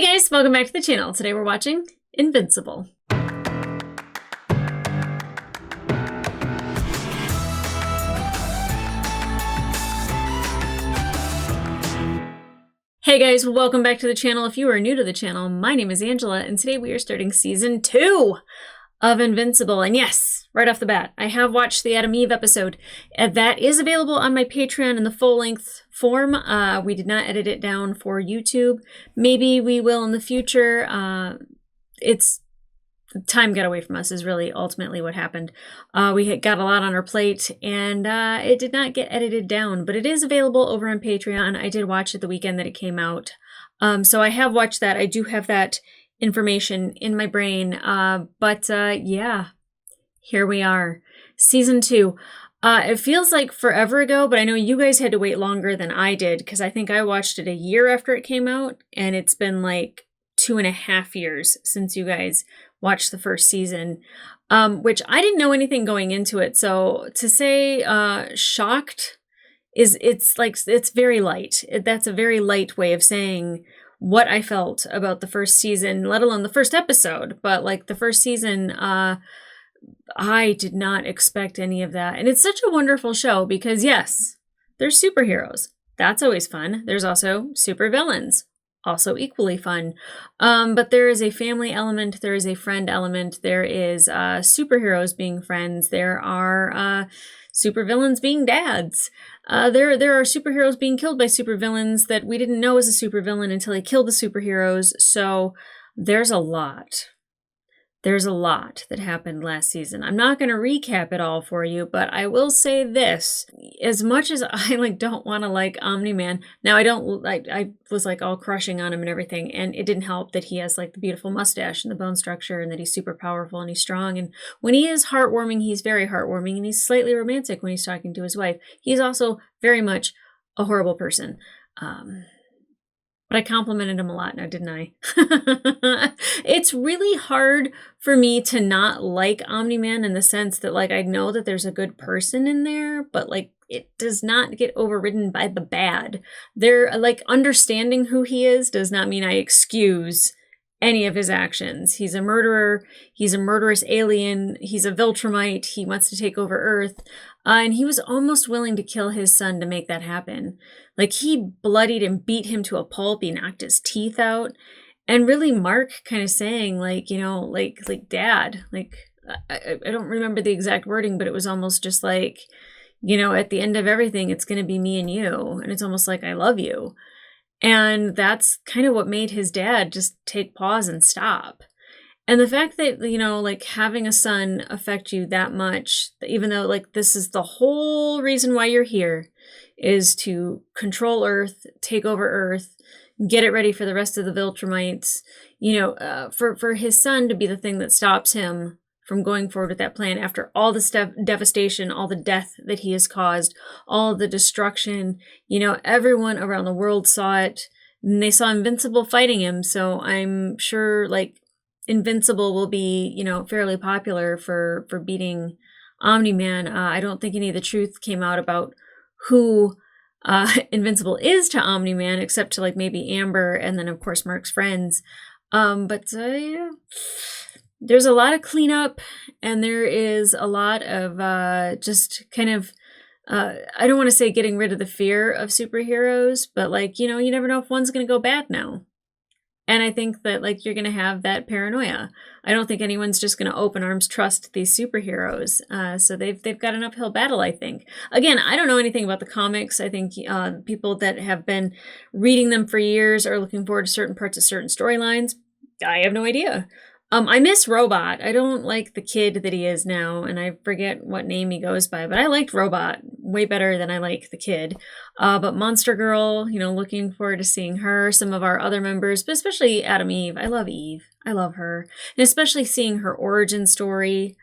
Hey guys, welcome back to the channel. Today we're watching Invincible. Hey guys, welcome back to the channel. If you are new to the channel, my name is Angela, and today we are starting season 2 of Invincible. And yes, right off the bat, I have watched the Adam Eve episode. That is available on my Patreon in the full-length form. We did not edit it down for YouTube. Maybe we will in the future. Time got away from us is really ultimately what happened. We had got a lot on our plate, and it did not get edited down, but it is available over on Patreon. I did watch it the weekend that it came out. So I have watched that. I do have that information in my brain. Yeah, here we are. Season 2. It feels like forever ago, but I know you guys had to wait longer than I did, because I think I watched it a year after it came out, and it's been like 2.5 years since you guys watched the first season, which I didn't know anything going into it. So to say shocked it's very light. That's a very light way of saying what I felt about the first season, let alone the first episode. But like the first season, I did not expect any of that. And it's such a wonderful show because yes, there's superheroes. That's always fun. There's also supervillains. Also equally fun. But there is a family element, there is a friend element, there is superheroes being friends, there are supervillains being dads. There are superheroes being killed by supervillains that we didn't know was a supervillain until he killed the superheroes. So there's a lot. There's a lot that happened last season. I'm not going to recap it all for you, but I will say this. As much as I don't want to like Omni-Man, now I was like all crushing on him and everything, and it didn't help that he has like the beautiful mustache and the bone structure and that he's super powerful and he's strong. And when he is heartwarming, he's very heartwarming, and he's slightly romantic when he's talking to his wife. He's also very much a horrible person. But I complimented him a lot now, didn't I? It's really hard for me to not like Omni-Man in the sense that I know that there's a good person in there, but it does not get overridden by the bad. They're understanding who he is does not mean I excuse any of his actions. He's a murderer. He's a murderous alien. He's a Viltrumite. He wants to take over Earth. And he was almost willing to kill his son to make that happen. He bloodied and beat him to a pulp. He knocked his teeth out. And really Mark kind of saying Dad, I don't remember the exact wording, but it was almost just at the end of everything, it's going to be me and you. And it's almost like, I love you. And that's kind of what made his dad just take pause and stop. And the fact that, having a son affect you that much, even though, this is the whole reason why you're here, is to control Earth, take over Earth, get it ready for the rest of the Viltrumites, for his son to be the thing that stops him from going forward with that plan after all the devastation, all the death that he has caused, all the destruction. Everyone around the world saw it, and they saw Invincible fighting him. So I'm sure Invincible will be, fairly popular for beating Omni-Man. I don't think any of the truth came out about who Invincible is to Omni-Man, except to maybe Amber and then of course Mark's friends. Yeah. There's a lot of cleanup, and there is a lot of just kind of, I don't want to say getting rid of the fear of superheroes, but you never know if one's going to go bad now. And I think that you're going to have that paranoia. I don't think anyone's just going to open arms trust these superheroes. So they've got an uphill battle, I think. Again, I don't know anything about the comics. I think people that have been reading them for years are looking forward to certain parts of certain storylines. I have no idea. I miss Robot. I don't like the kid that he is now, and I forget what name he goes by, but I liked Robot way better than I like the kid. But Monster Girl, looking forward to seeing her, some of our other members, but especially Adam Eve. I love Eve. I love her. And especially seeing her origin story.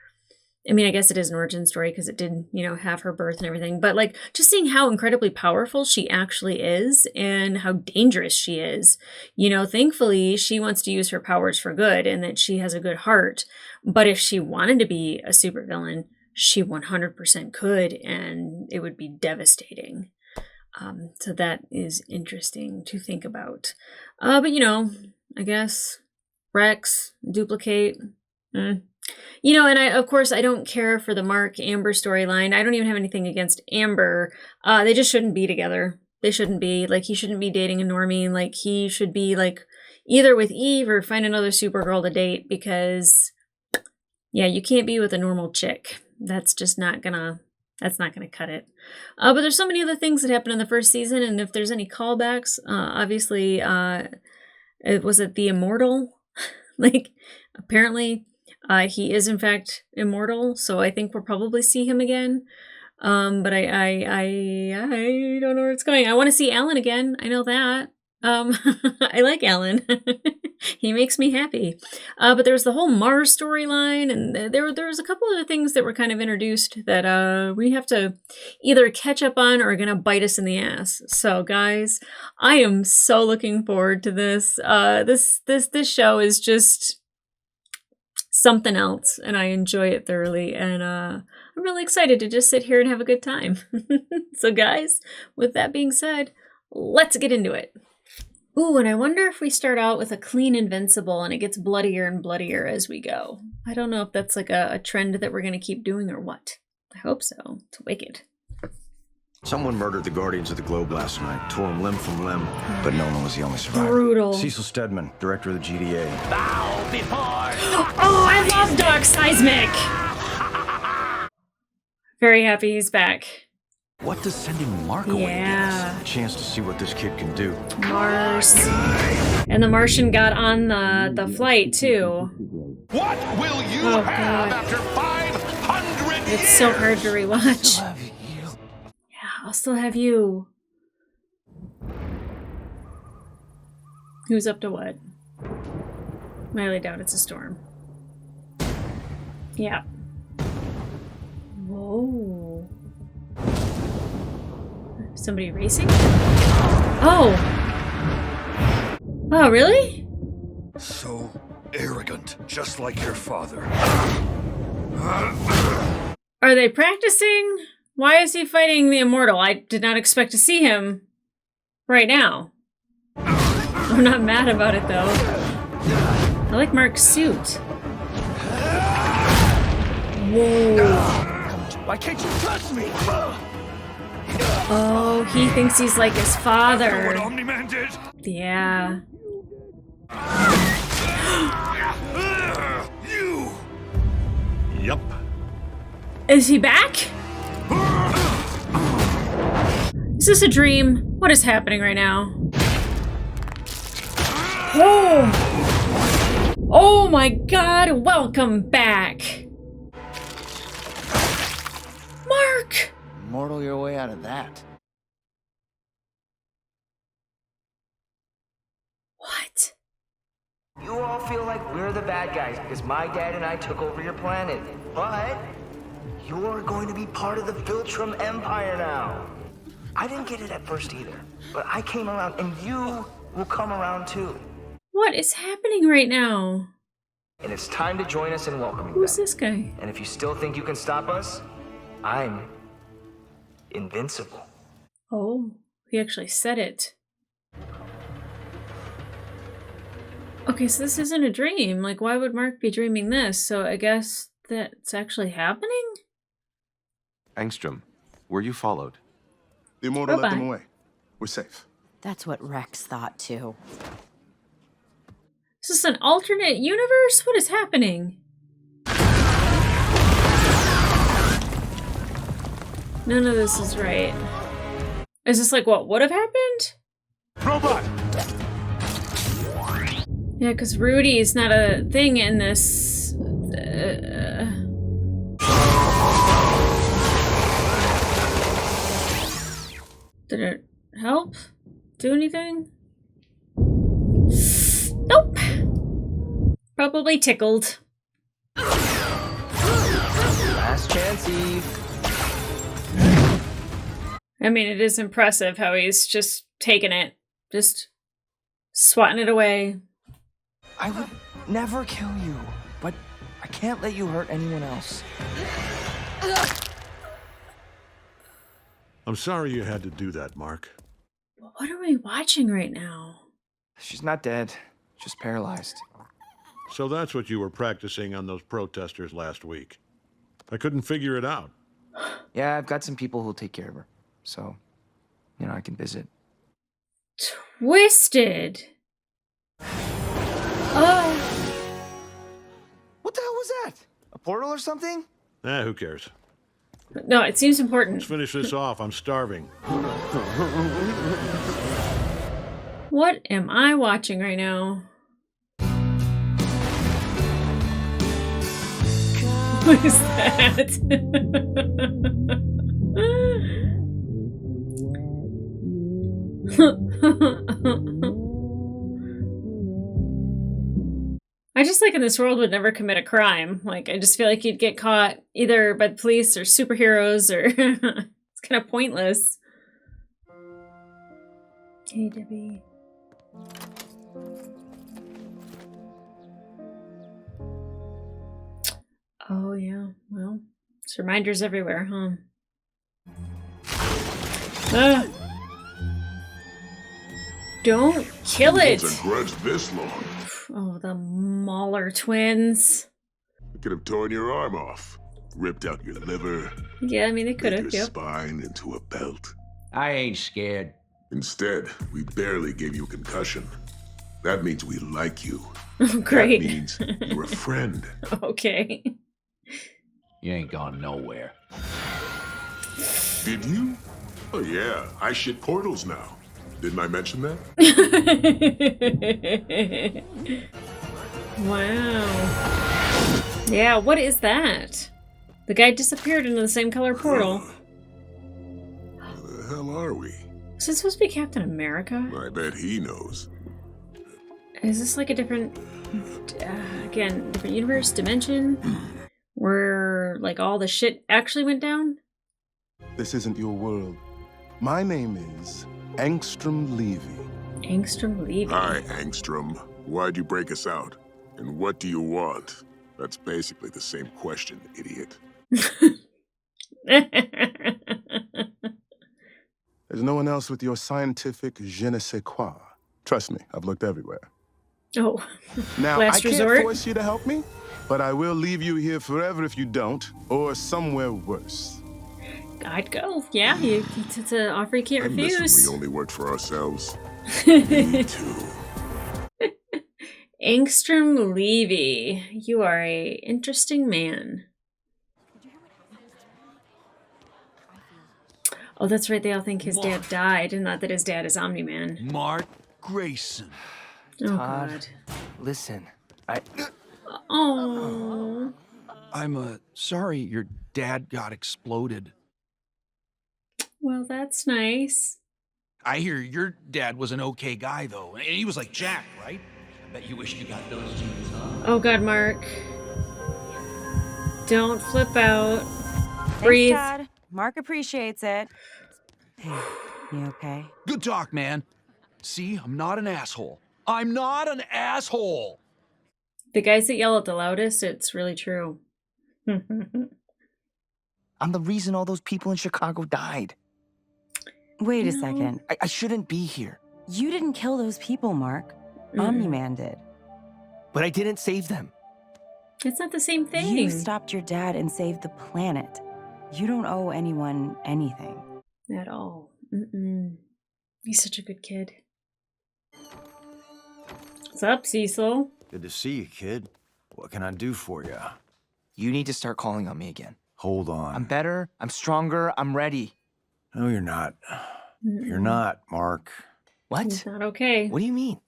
I mean, I guess it is an origin story because it did, have her birth and everything. But just seeing how incredibly powerful she actually is and how dangerous she is. Thankfully, she wants to use her powers for good and that she has a good heart. But if she wanted to be a supervillain, she 100% could, and it would be devastating. So that is interesting to think about. But I guess. Rex, duplicate. You know, and of course, I don't care for the Mark Amber storyline. I don't even have anything against Amber. They just shouldn't be together. They shouldn't be. Like, he shouldn't be dating a normie. Like, he should be, like, either with Eve or find another Supergirl to date because, yeah, you can't be with a normal chick. That's just not gonna cut it. But there's so many other things that happened in the first season, and if there's any callbacks, obviously, was it the Immortal? Like, apparently, he is in fact immortal, so I think we'll probably see him again. But I don't know where it's going. I want to see Alan again. I know that. I like Alan. He makes me happy. But there's the whole Mars storyline, and there was a couple other things that were kind of introduced that we have to either catch up on or are gonna bite us in the ass. So guys, I am so looking forward to this. This show is just something else, and I enjoy it thoroughly, and I'm really excited to just sit here and have a good time. So guys, with that being said, let's get into it. Ooh, and I wonder if we start out with a clean Invincible and it gets bloodier and bloodier as we go. I don't know if that's like a trend that we're going to keep doing or what. I hope so. It's wicked. Someone murdered the Guardians of the Globe last night, tore them limb from limb, but Nolan was the only survivor. Brutal. Cecil Stedman, director of the GDA. Bow before. Oh, I love Doc Seismic. Very happy he's back. What does sending Mark away get us? A chance to see what this kid can do. Mars. And the Martian got on the flight, too. What will you have after 500 years? It's so hard to rewatch. Yeah, I'll still have you. Who's up to what? I highly doubt it's a storm. Yeah. Whoa. Somebody racing? Oh! Oh, really? So arrogant, just like your father. Are they practicing? Why is he fighting the Immortal? I did not expect to see him right now. I'm not mad about it, though. I like Mark's suit. Whoa. Why can't you trust me? Oh, he thinks he's like his father. What Omni-Man did? Yeah. You! Yup. Is he back? Is this a dream? What is happening right now? Oh! Oh my god, welcome back! Mark! Mortal your way out of that. What? You all feel like we're the bad guys because my dad and I took over your planet. But you're going to be part of the Viltrum Empire now. I didn't get it at first either, but I came around and you will come around too. What is happening right now? And it's time to join us in welcoming Who's them. this guy? And if you still think you can stop us, I'm invincible. Oh, he actually said it. Okay, so this isn't a dream. Like, why would Mark be dreaming this? So I guess that's actually happening? Angstrom, were you followed? The Immortal let them Bye-bye. away. We're safe. That's what Rex thought too. Is this an alternate universe? What is happening? None of this is right. Is this like what would have happened? Robot! Yeah, because Rudy is not a thing in this. Did it help? Do anything? Nope. Probably tickled. Last chance, Eve. I mean, it is impressive how he's just taking it. Just swatting it away. I would never kill you, but I can't let you hurt anyone else. I'm sorry you had to do that, Mark. What are we watching right now? She's not dead. Just paralyzed. So that's what you were practicing on those protesters last week. I couldn't figure it out. Yeah, I've got some people who'll take care of her. So, I can visit. Twisted. Oh. What the hell was that? A portal or something? Who cares? No, it seems important. Let's finish this off. I'm starving. What am I watching right now? What is that? I just in this world would never commit a crime. I just feel like you'd get caught either by the police or superheroes or it's kind of pointless. Hey, Debbie. Oh, yeah. Well, it's reminders everywhere, huh? Don't kill it! A grudge this long. Oh, the Mahler twins. I could have torn your arm off, ripped out your liver. Yeah, I mean, they could made have. your Yep. spine into a belt. I ain't scared. Instead, we barely gave you a concussion. That means we like you. Great. That means you're a friend. Okay. You ain't gone nowhere. Did you? Oh yeah, I shit portals now. Didn't I mention that? Wow. Yeah, what is that? The guy disappeared into the same color portal. Where the hell are we? Is this supposed to be Captain America? I bet he knows. Is this a different, again, different universe, dimension? Where, all the shit actually went down? This isn't your world. My name is Angstrom Levy. Angstrom Levy. Hi, Angstrom. Why'd you break us out? And what do you want? That's basically the same question, idiot. There's no one else with your scientific je ne sais quoi. Trust me, I've looked everywhere. Oh, now, last I can't resort. force you to help me, but I will leave you here forever if you don't, or somewhere worse. I'd go. Yeah, it's an offer you can't I miss when refuse. we only worked for ourselves. Me too. Angstrom Levy, you are a interesting man. Oh, that's right. They all think his dad died, and not that his dad is Omni-Man. Mark Grayson. Oh, Todd, God. listen, Oh. I'm sorry your dad got exploded. Well, that's nice. I hear your dad was an okay guy, though. And he was like Jack, right? I bet you wish you got those jeans, huh? Oh, God, Mark. Don't flip out. Breathe. Thanks, Todd. Mark appreciates it. Hey, you okay? Good talk, man. See, I'm not an asshole. I'm not an asshole! The guys that yell at the loudest, it's really true. I'm the reason all those people in Chicago died. Wait a second. I shouldn't be here. You didn't kill those people, Mark. Omni-Man did. But I didn't save them. It's not the same thing. You stopped your dad and saved the planet. You don't owe anyone anything. At all. Mm-mm. He's such a good kid. What's up, Cecil? Good to see you, kid. What can I do for you? You need to start calling on me again. Hold on. I'm better, I'm stronger, I'm ready. No, you're not. You're not, Mark. What? It's not okay. What do you mean?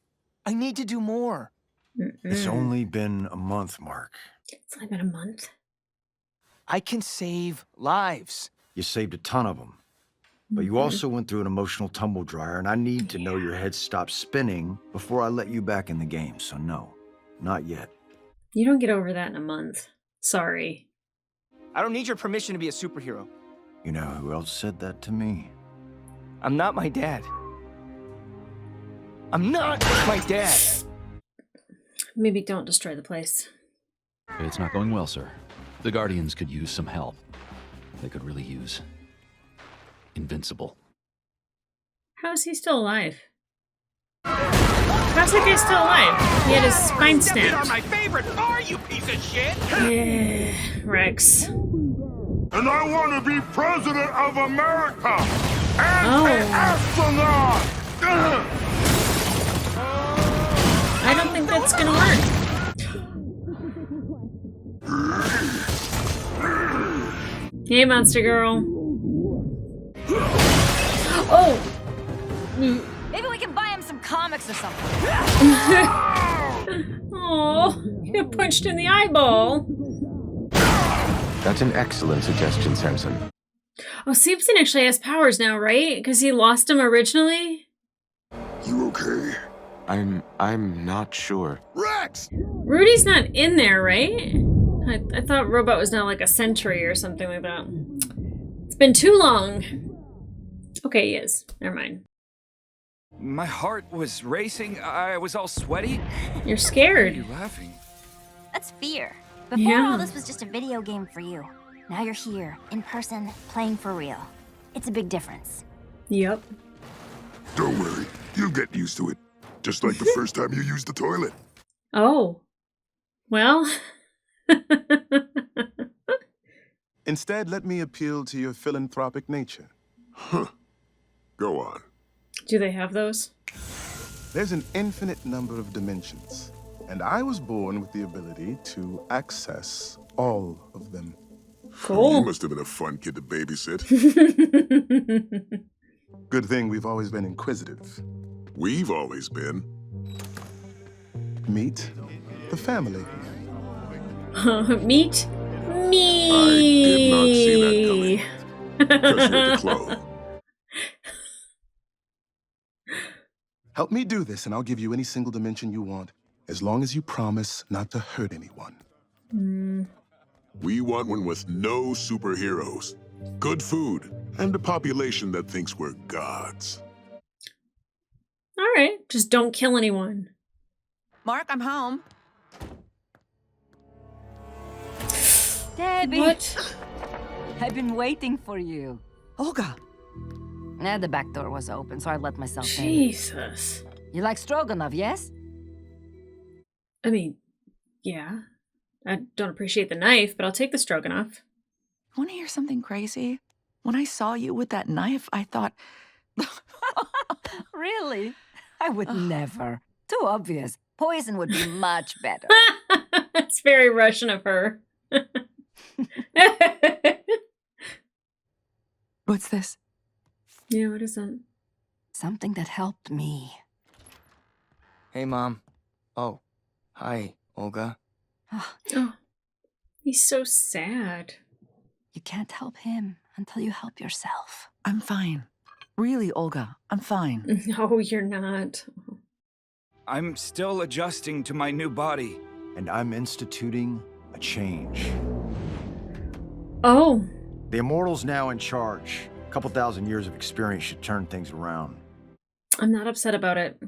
I need to do more. It's only been a month, Mark. It's only been a month. I can save lives. You saved a ton of them. But you also went through an emotional tumble dryer, and I need to know your head stopped spinning before I let you back in the game. So no, not yet. You don't get over that in a month. Sorry. I don't need your permission to be a superhero. You know who else said that to me? I'm not my dad. I'm not my dad. Maybe don't destroy the place. It's not going well, sir. The Guardians could use some help. They could really use Invincible. How is he still alive? How's that guy still alive? He had his spine Step in on snapped. my favorite bar, you piece of shit! Yeah, Rex. And I want to be president of America and Oh. an astronaut. I don't think that's gonna work. Hey, monster girl. Oh! Maybe we can buy him some comics or something. Oh, you got punched in the eyeball. That's an excellent suggestion, Samson. Oh, Simpson actually has powers now, right? Because he lost them originally? You okay? I'm not sure. Rex! Rudy's not in there, right? I thought Robot was now like a sentry or something like that. It's been too long. Okay, he is. Never mind. My heart was racing. I was all sweaty. You're scared. Why are you laughing? That's fear. Before Yeah. all this was just a video game for you. Now you're here, in person, playing for real. It's a big difference. Yep. Don't worry. You'll get used to it. Just like the first time you used the toilet. Oh. Well. Instead, let me appeal to your philanthropic nature. Huh. Go on. Do they have those? There's an infinite number of dimensions, and I was born with the ability to access all of them. Cool. You must have been a fun kid to babysit. Good thing we've always been inquisitive. We've always been. Meet the family. Meet me. I did not see that coming. Because you're the clone. Help me do this, and I'll give you any single dimension you want, as long as you promise not to hurt anyone. We want one with no superheroes, good food, and a population that thinks we're gods. All right. Just don't kill anyone. Mark, I'm home. Debbie! What? I've been waiting for you. Olga. The back door was open, so I let myself in. Jesus. You like stroganoff, yes? I mean, yeah. I don't appreciate the knife, but I'll take the stroganoff. Want to hear something crazy? When I saw you with that knife, I thought... Really? I would never. Too obvious. Poison would be much better. That's very Russian of her. What's this? Yeah, what is that? Something that helped me. Hey, Mom. Oh, hi, Olga. Oh, he's so sad. You can't help him until you help yourself. I'm fine. Really, Olga, I'm fine. No, you're not. I'm still adjusting to my new body. And I'm instituting a change. Oh. The Immortal's now in charge. A couple thousand years of experience should turn things around. I'm not upset about it.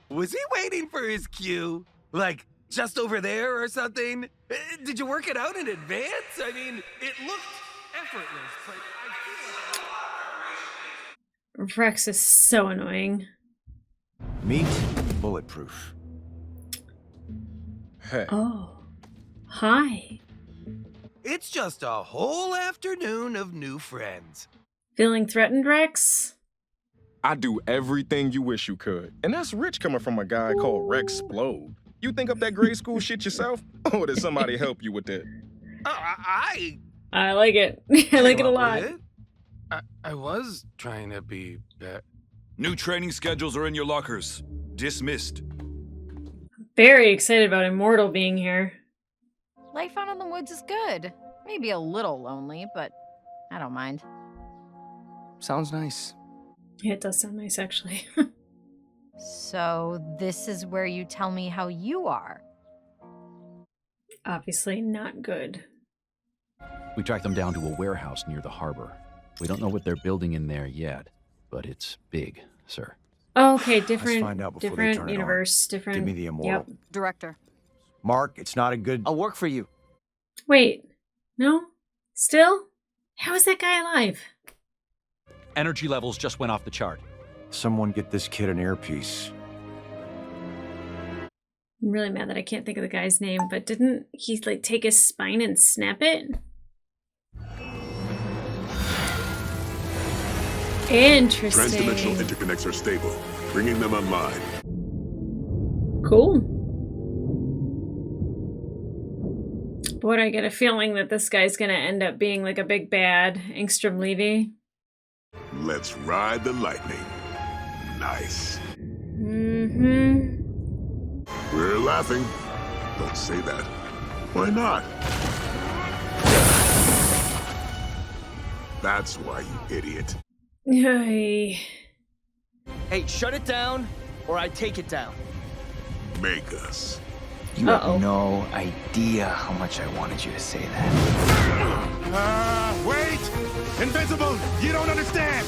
Was he waiting for his cue? Like, just over there or something? Did you work it out in advance? I mean, it looked effortless, but I feel Rex is so annoying. Meet Bulletproof. Hey. Oh. Hi. it's just a whole afternoon of new friends. Feeling threatened, Rex? I do everything you wish you could. And that's rich coming from a guy called Rexplode. You think up that grade school shit yourself? Or did somebody help you with that? I like it. I like it a lot. I was trying to be... New training schedules are in your lockers. Dismissed. Very excited about Immortal being here. Life out in the woods is good. Maybe a little lonely, but I don't mind. Sounds nice. Yeah, it does sound nice, actually. So this is where you tell me how you are. Obviously not good. We tracked them down to a warehouse near the harbor. We don't know what they're building in there yet, but it's big, sir. Oh, okay, different, find out before they different turn it on. universe, different. Give me the Immortal. Yep. Director. Mark, it's not a good... I'll work for you. Wait, no? Still? How is that guy alive? Energy levels just went off the chart. Someone get this kid an earpiece. I'm really mad that I can't think of the guy's name, but didn't he like take his spine and snap it? Interesting. Transdimensional interconnects are stable, bringing them online. Cool. Boy, I get a feeling that this guy's gonna end up being like a big bad Engstrom Levy. Let's ride the lightning. Nice. Mm-hmm. We're laughing. Don't say that. Why not? That's why, you idiot. Yay. Hey, shut it down, or I take it down. Make us. You have no idea how much I wanted you to say that. Wait! Invincible! You don't understand!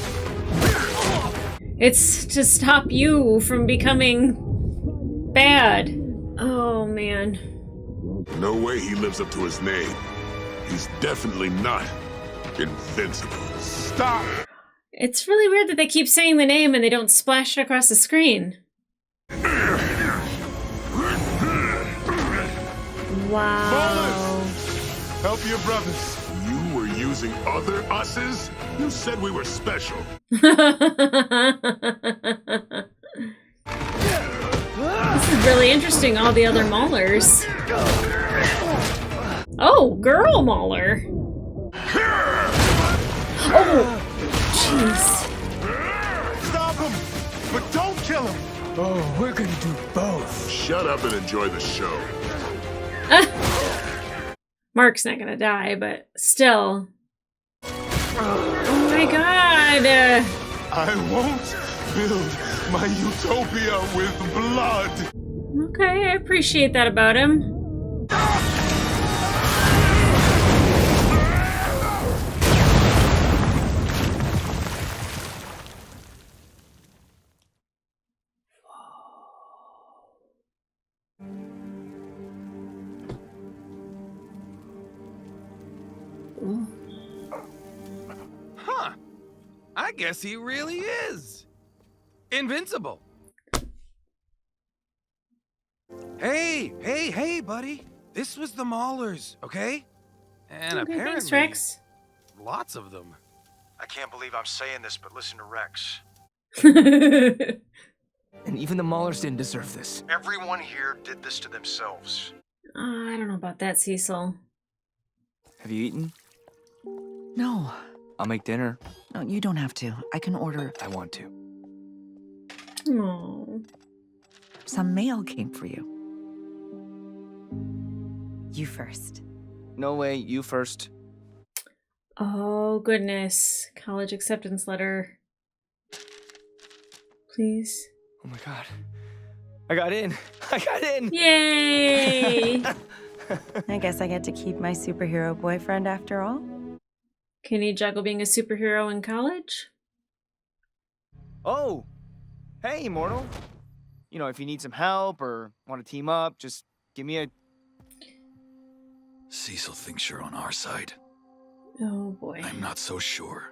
It's to stop you from becoming bad. Oh, man. No way he lives up to his name. He's definitely not invincible. Stop! It's really weird that they keep saying the name and they don't splash it across the screen. Wow. Help your brothers. You were using other us's? You said we were special. This is really interesting, all the other Maulers. Oh, girl Mauler. Oh, jeez. Stop him! But don't kill him! Oh, we're gonna do both. Shut up and enjoy the show. Mark's not gonna die, but still. Oh my god! I won't build my utopia with blood! Okay, I appreciate that about him. Huh. I guess he really is invincible. Hey, buddy. This was the Maulers, okay? And Okay, apparently, thanks, Rex. lots of them. I can't believe I'm saying this, but listen to Rex. And even the Maulers didn't deserve this. Everyone here did this to themselves. I don't know about that, Cecil. Have you eaten? No. I'll make dinner. No, you don't have to. I can order. I want to. Oh. Some mail came for you. You first. No way, you first. Oh, goodness. College acceptance letter. Please. Oh my god. I got in. I got in! Yay! I guess I get to keep my superhero boyfriend after all. Can you juggle being a superhero in college? Oh! Hey, Immortal. You know, if you need some help or want to team up, just give me a... Cecil thinks you're on our side. Oh, boy. I'm not so sure.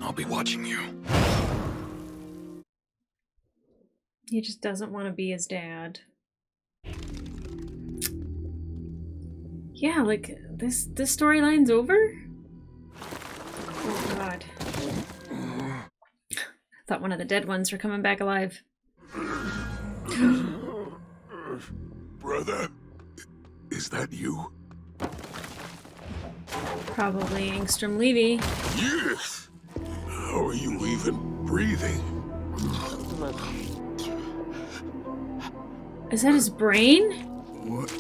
I'll be watching you. He just doesn't want to be his dad. Yeah, like, this storyline's over? Oh, God. I thought one of the dead ones were coming back alive. Brother, is that you? Probably Engstrom Levy. Yes! How are you even breathing? Is that his brain? What?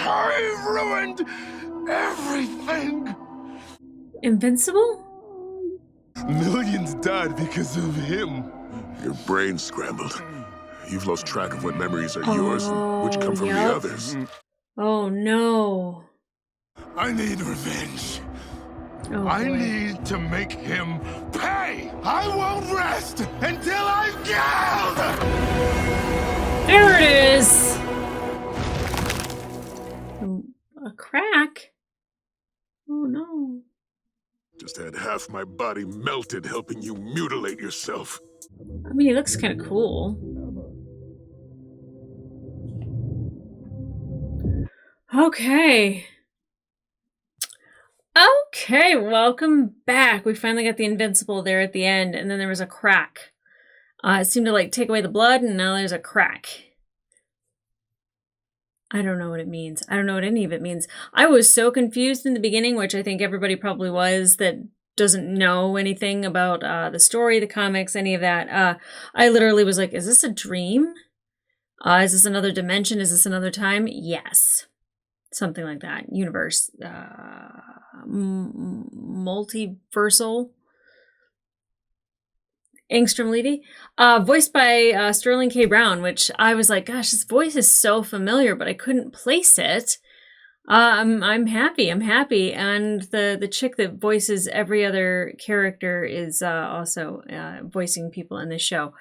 I ruined everything! Invincible? Millions died because of him. Your brain scrambled. You've lost track of what memories are yours and which come from the yep. others. Oh, no. I need revenge. Oh, I boy. need to make him pay! I won't rest until I've killed! There it is! A crack? Oh, no. Just had half my body melted helping you mutilate yourself. I mean, he looks kind of cool. Okay. Okay, welcome back. We finally got the Invincible there at the end, and then there was a crack. It seemed to like take away the blood, and now there's a crack. I don't know what it means. I don't know what any of it means. I was so confused in the beginning, which I think everybody probably was, that doesn't know anything about the story, the comics, any of that. I literally was like, is this a dream? Is this another dimension? Is this another time? Yes. Something like that. Universe. Multiversal. Angstrom Levy, voiced by Sterling K. Brown, which I was like, gosh, this voice is so familiar, but I couldn't place it. I'm happy. I'm happy. And the chick that voices every other character is also voicing people in this show,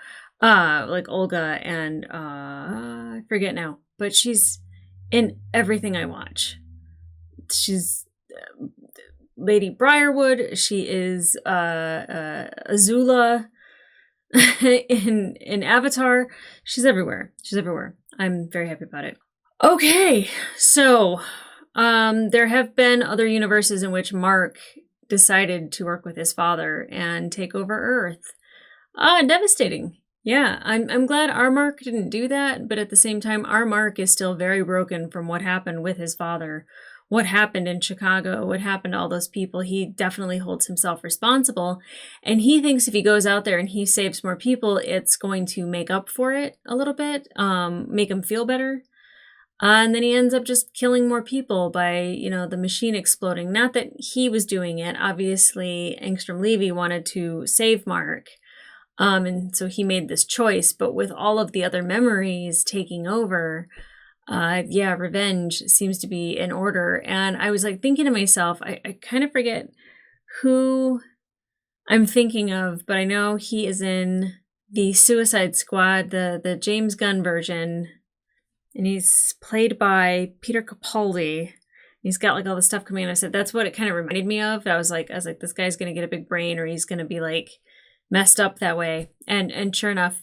like Olga and I forget now, but she's in everything I watch. She's Lady Briarwood. She is Azula. in Avatar. She's everywhere. She's everywhere. I'm very happy about it. Okay, so there have been other universes in which Mark decided to work with his father and take over Earth. Devastating. Yeah, I'm glad our Mark didn't do that, but at the same time, our Mark is still very broken from what happened with his father. What happened in Chicago, what happened to all those people. He definitely holds himself responsible. And he thinks if he goes out there and he saves more people, it's going to make up for it a little bit, make him feel better. And then he ends up just killing more people by, the machine exploding. Not that he was doing it. Obviously, Angstrom Levy wanted to save Mark. And so he made this choice. But with all of the other memories taking over, revenge seems to be in order. And I was like thinking to myself, I kind of forget who I'm thinking of, but I know he is in the Suicide Squad, the James Gunn version, and he's played by Peter Capaldi. He's got like all the stuff coming in. I said that's what it kind of reminded me of. I was like, this guy's gonna get a big brain, or he's gonna be like messed up that way. And sure enough,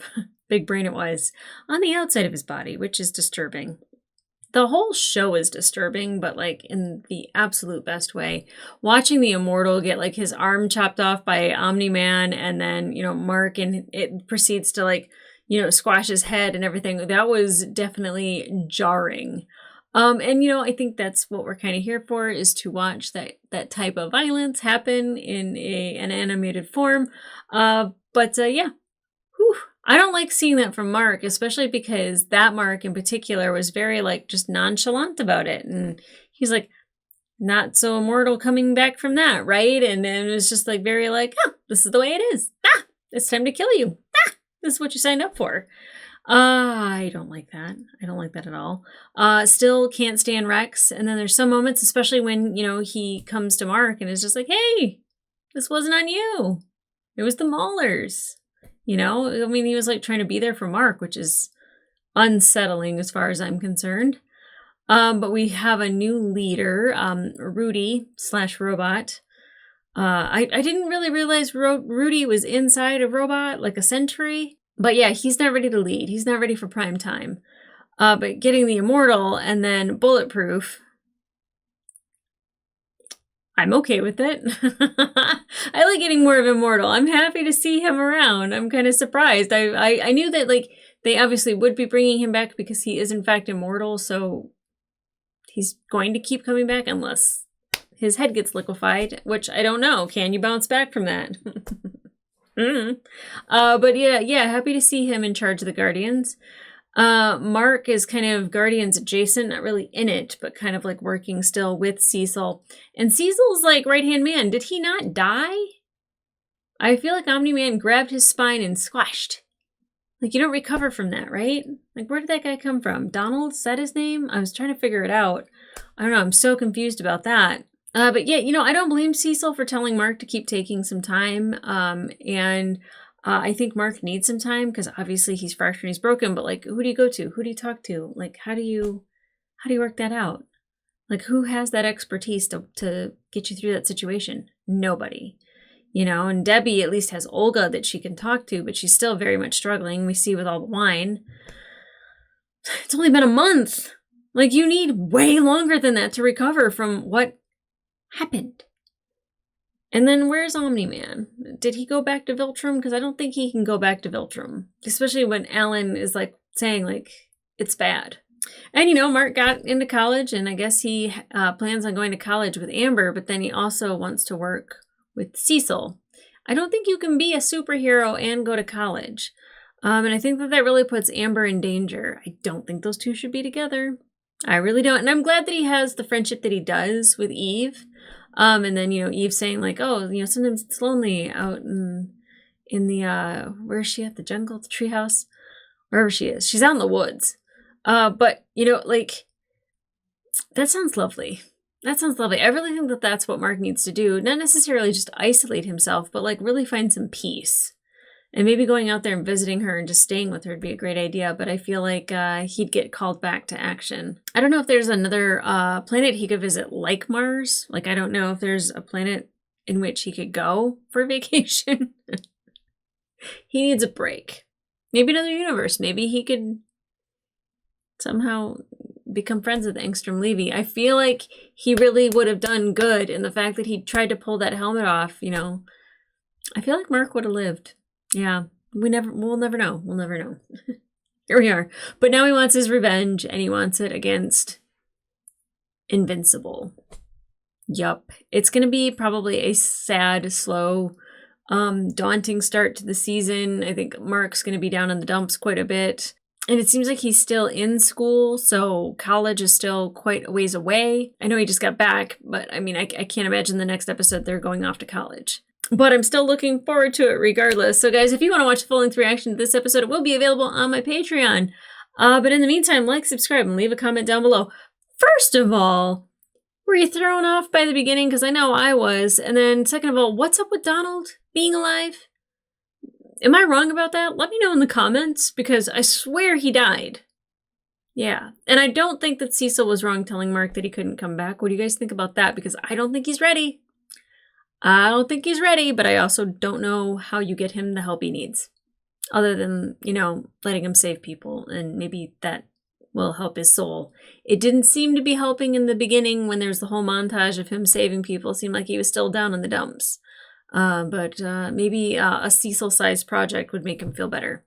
big brain it was on the outside of his body, which is disturbing. The whole show is disturbing, but like in the absolute best way. Watching the Immortal get like his arm chopped off by Omni-Man, and then, Mark, and it proceeds to like, squash his head and everything. That was definitely jarring. And I think that's what we're kind of here for, is to watch that type of violence happen in an animated form. Whew. I don't like seeing that from Mark, especially because that Mark in particular was very like just nonchalant about it. And he's like, not so immortal coming back from that, right? And then it was just like very like, this is the way it is. It's time to kill you. This is what you signed up for. I don't like that. I don't like that at all. Still can't stand Rex. And then there's some moments, especially when, he comes to Mark and is just like, hey, this wasn't on you. It was the Maulers. He was like trying to be there for Mark, which is unsettling as far as I'm concerned. But we have a new leader, Rudy/Robot. I didn't really realize Rudy was inside a robot, like a sentry. But yeah, he's not ready to lead. He's not ready for prime time. But getting the Immortal and then Bulletproof, I'm okay with it. I like getting more of Immortal. I'm happy to see him around. I'm kind of surprised. I knew that like they obviously would be bringing him back because he is in fact immortal. So he's going to keep coming back unless his head gets liquefied, which I don't know. Can you bounce back from that? But yeah, happy to see him in charge of the Guardians. Mark is kind of Guardians adjacent, not really in it, but kind of like working still with Cecil. And Cecil's like right-hand man. Did he not die? I feel like Omni-Man grabbed his spine and squashed. Like, you don't recover from that, right? Like, where did that guy come from? Donald? Is that his name? I was trying to figure it out. I don't know. I'm so confused about that. But yeah, I don't blame Cecil for telling Mark to keep taking some time. I think Mark needs some time because obviously he's fractured and he's broken, but like, who do you go to? Who do you talk to? Like, how do you work that out? Like, who has that expertise to get you through that situation? Nobody, and Debbie at least has Olga that she can talk to, but she's still very much struggling. We see with all the wine. It's only been a month. Like, you need way longer than that to recover from what happened. And then where's Omni-Man? Did he go back to Viltrum? Because I don't think he can go back to Viltrum. Especially when Alan is, like, saying, like, it's bad. And, you know, Mark got into college, and I guess he plans on going to college with Amber, but then he also wants to work with Cecil. I don't think you can be a superhero and go to college. And I think that really puts Amber in danger. I don't think those two should be together. I really don't. And I'm glad that he has the friendship that he does with Eve. And then, you know, Eve saying, like, oh, you know, sometimes it's lonely out in the, where is she at? The jungle, the treehouse? Wherever she is. She's out in the woods. But, you know, like, that sounds lovely. That sounds lovely. I really think that that's what Mark needs to do. Not necessarily just isolate himself, but, like, really find some peace. And maybe going out there and visiting her and just staying with her would be a great idea. But I feel like he'd get called back to action. I don't know if there's another planet he could visit like Mars. Like, I don't know if there's a planet in which he could go for vacation. He needs a break. Maybe another universe. Maybe he could somehow become friends with Angstrom Levy. I feel like he really would have done good in the fact that he tried to pull that helmet off, you know. I feel like Mark would have lived. Yeah, we'll never know. We'll never know. Here we are. But now he wants his revenge, and he wants it against Invincible. Yup. It's going to be probably a sad, slow, daunting start to the season. I think Mark's going to be down in the dumps quite a bit. And it seems like he's still in school, so college is still quite a ways away. I know he just got back, but I mean, I can't imagine the next episode they're going off to college. But I'm still looking forward to it regardless. So guys, if you want to watch the full-length reaction to this episode, it will be available on my Patreon. But in the meantime, like, subscribe, and leave a comment down below. First of all, were you thrown off by the beginning? Because I know I was. And then second of all, what's up with Donald being alive? Am I wrong about that? Let me know in the comments, because I swear he died. Yeah. And I don't think that Cecil was wrong telling Mark that he couldn't come back. What do you guys think about that? Because I don't think he's ready. I don't think he's ready, but I also don't know how you get him the help he needs. Other than, you know, letting him save people, and maybe that will help his soul. It didn't seem to be helping in the beginning when there's the whole montage of him saving people. It seemed like he was still down in the dumps. But maybe a Cecil-sized project would make him feel better.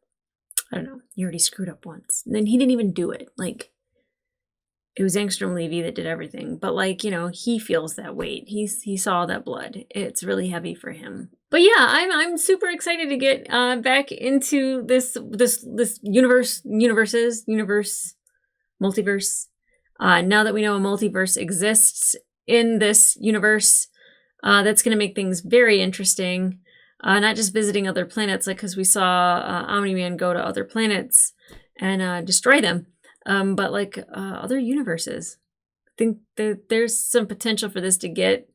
I don't know. He already screwed up once. And then he didn't even do it. Like, it was Angstrom Levy that did everything. But, like, you know, he feels that weight. He saw that blood. It's really heavy for him. But yeah, I'm super excited to get back into this multiverse. Now that we know a multiverse exists in this universe, that's going to make things very interesting. Not just visiting other planets, like, because we saw Omni-Man go to other planets and destroy them. But like other universes. I think that there's some potential for this to get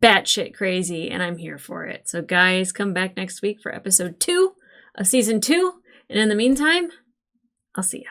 batshit crazy, and I'm here for it. So guys, come back next week for episode 2 of season 2. And in the meantime, I'll see ya.